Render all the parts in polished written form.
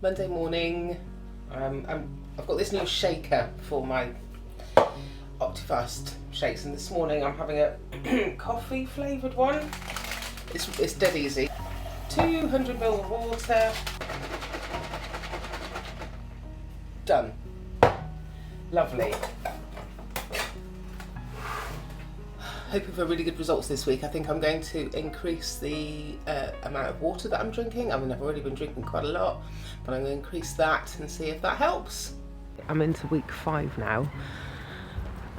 Monday morning. I've got this new shaker for my Optifast shakes, and this morning I'm having a coffee flavoured one. It's dead easy. 200 ml of water. Done. Lovely. Hoping for really good results this week. I think I'm going to increase the amount of water that I'm drinking. I mean, I've already been drinking quite a lot, but I'm going to increase that and see if that helps. I'm into week 5 now,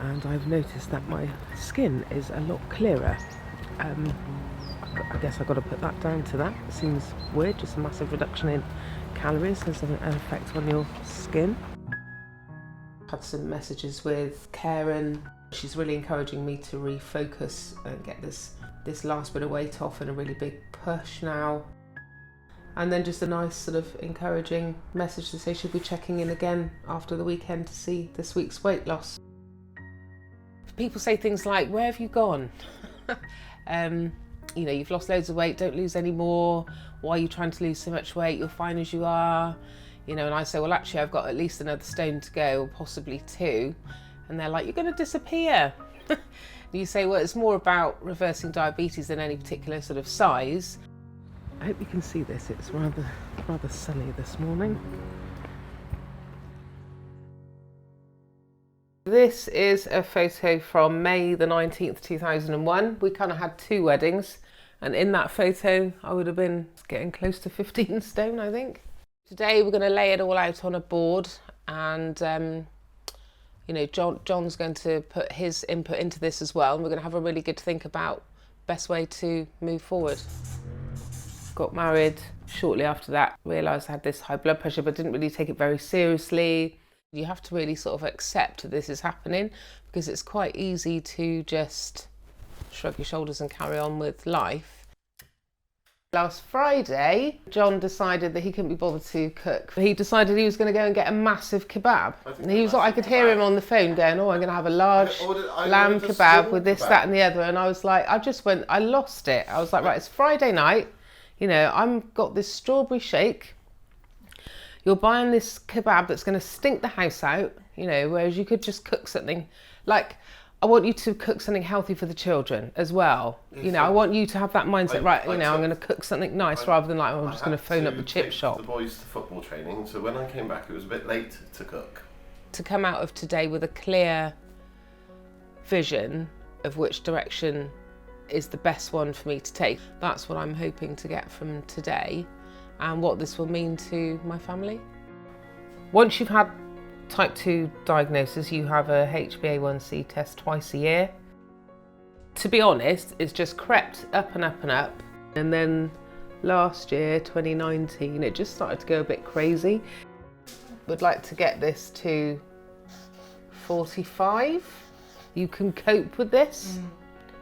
and I've noticed that my skin is a lot clearer. I guess I've got to put that down to that. It seems weird, just a massive reduction in calories has an effect on your skin. Had some messages with Karen. She's really encouraging me to refocus and get this last bit of weight off, and a really big push now. And then just a nice sort of encouraging message to say she'll be checking in again after the weekend to see this week's weight loss. People say things like, where have you gone? You know, you've lost loads of weight, don't lose any more. Why are you trying to lose so much weight? You're fine as you are. You know, and I say, well, actually, I've got at least another stone to go, or possibly 2. And they're like, you're going to disappear. You say, well, it's more about reversing diabetes than any particular sort of size. I hope you can see this. It's rather sunny this morning. This is a photo from May the 19th, 2001. We kind of had 2 weddings. And in that photo, I would have been getting close to 15 stone, I think. Today, we're going to lay it all out on a board, and you know, John's going to put his input into this as well, and we're going to have a really good think about best way to move forward. Got married shortly after that, realised I had this high blood pressure, but didn't really take it very seriously. You have to really sort of accept that this is happening, because it's quite easy to just shrug your shoulders and carry on with life. Last Friday, John decided that he couldn't be bothered to cook. He decided he was going to go and get a massive kebab. And he was like, I could hear him on the phone going, oh, I'm going to have a large lamb kebab with this, that and the other. And I was like, I lost it. I was like, right, it's Friday night. You know, I've got this strawberry shake. You're buying this kebab that's going to stink the house out, you know, whereas you could just cook something like, I want you to cook something healthy for the children as well. You know, I want you to have that mindset, right, you know, I'm going to cook something nice rather than like, oh, I'm just going to phone up the chip shop. The boys to football training, so when I came back, it was a bit late to cook. To come out of today with a clear vision of which direction is the best one for me to take, that's what I'm hoping to get from today, and what this will mean to my family. Once you've had type 2 diagnosis, you have a HbA1c test twice a year. To be honest, it's just crept up and up and up. And then last year, 2019, it just started to go a bit crazy. Would like to get this to 45. You can cope with this.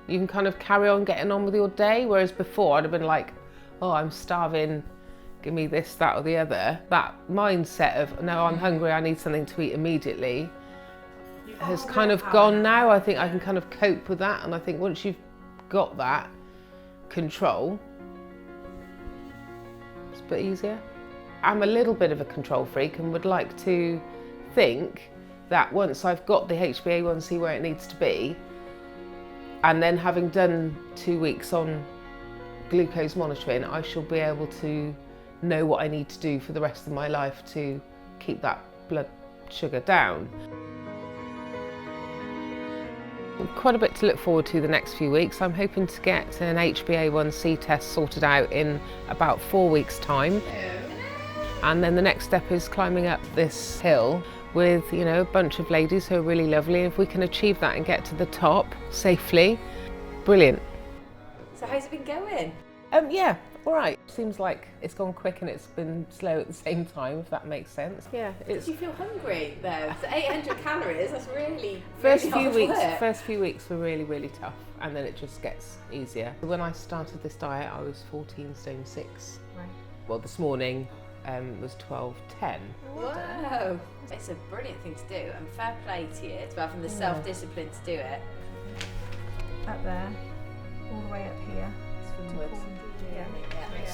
You can kind of carry on getting on with your day. Whereas before I'd have been like, oh, I'm starving, give me this, that or the other. That mindset of, no, I'm hungry, I need something to eat immediately has kind of gone now. I think I can kind of cope with that, and I think once you've got that control, it's a bit easier. I'm a little bit of a control freak and would like to think that once I've got the HbA1c where it needs to be, and then having done 2 weeks on glucose monitoring, I shall be able to know what I need to do for the rest of my life to keep that blood sugar down. Quite a bit to look forward to the next few weeks. I'm hoping to get an HbA1c test sorted out in about 4 weeks' time. And then the next step is climbing up this hill with, you know, a bunch of ladies who are really lovely. If we can achieve that and get to the top safely, brilliant. So how's it been going? Yeah, all right. Seems like it's gone quick and it's been slow at the same time, if that makes sense. Yeah, it's. Did you feel hungry though? So 800 calories, that's really First few weeks were really, really tough, and then it just gets easier. When I started this diet, I was 14 stone 6. Right. Well, this morning was 12.10. Whoa! It's a brilliant thing to do, and fair play to you to having the self-discipline to do it. Up there, all the way up here. Swimwood. Yeah.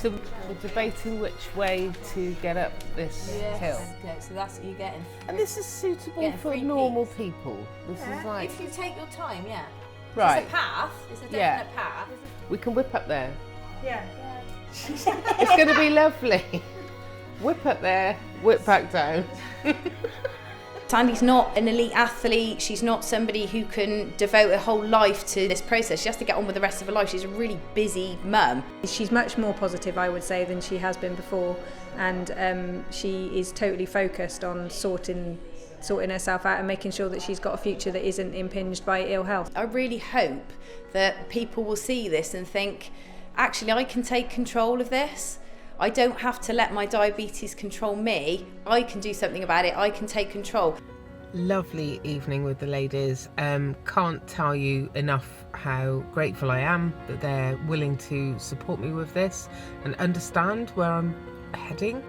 So we're debating which way to get up this hill. Okay, so that's what you're getting. And this is suitable Getting for 3 normal peaks. people. This is like, If you take your time, yeah. right, It's a path. It's a Yeah. definite path. we can whip up there. Yeah. It's going to be lovely. Whip up there, whip back down. Sandy's not an elite athlete. She's not somebody who can devote her whole life to this process. She has to get on with the rest of her life. She's a really busy mum. She's much more positive, I would say, than she has been before, and she is totally focused on sorting herself out and making sure that she's got a future that isn't impinged by ill health. I really hope that people will see this and think, actually, I can take control of this. I don't have to let my diabetes control me. I can do something about it. I can take control. Lovely evening with the ladies. Can't tell you enough how grateful I am that they're willing to support me with this and understand where I'm heading.